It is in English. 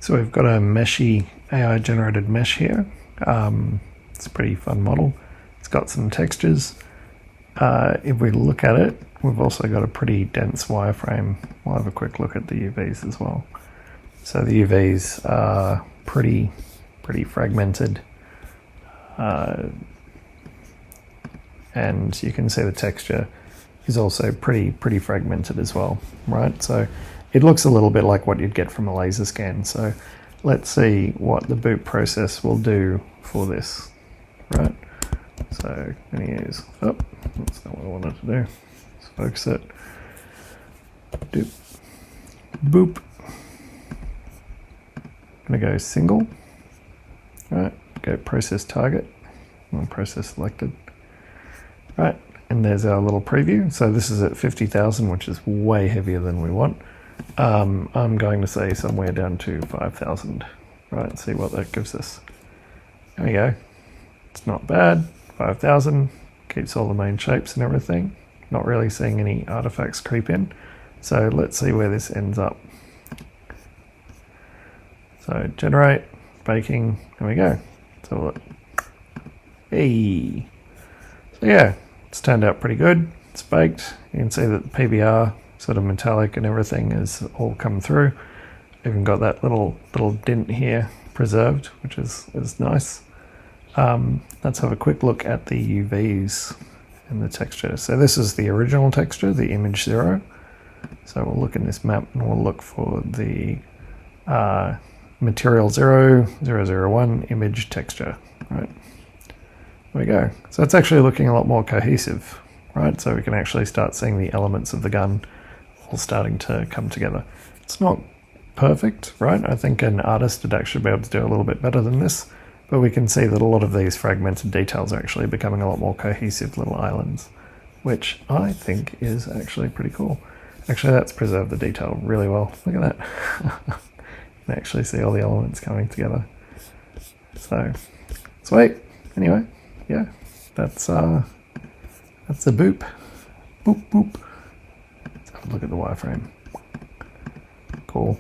So we've got a MeshyAI generated mesh here. It's a pretty fun model. It's got some textures. If we look at it, we've also got a pretty dense wireframe. We'll have a quick look at the UVs as well. So the UVs are pretty fragmented. And you can see the texture is also pretty fragmented as well, right? So it looks a little bit like what you'd get from a laser scan. So let's see what the boot process will do for this, right? So I'm going to use, oh, that's not what I wanted to do. Let's focus it. Doop. Boop. I'm going to go single. Right, go process target. Process selected. Right, and there's our little preview. So this is at 50,000, which is way heavier than we want. I'm going to say somewhere down to 5,000. Right, see what that gives us. There we go. It's not bad. 5,000 keeps all the main shapes and everything. Not really seeing any artifacts creep in. So let's see where this ends up. So generate, baking, there we go. So look. Hey. So yeah, it's turned out pretty good. It's baked. You can see that the PBR sort of metallic and everything has all come through. Even got that little dent here preserved, which is nice. Let's have a quick look at the UVs and the texture. So this is the original texture, the image 0. So we'll look in this map and we'll look for the material 0, 001 image texture, right? There we go. So it's actually looking a lot more cohesive, right? So we can actually start seeing the elements of the gun all starting to come together. It's not perfect, right? I think an artist would actually be able to do a little bit better than this, but we can see that a lot of these fragmented details are actually becoming a lot more cohesive little islands, which I think is actually pretty cool. Actually, that's preserved the detail really well. Look at that. You can actually see all the elements coming together. So, sweet. Anyway, yeah, that's the boop. Boop, boop. Let's have a look at the wireframe. Cool.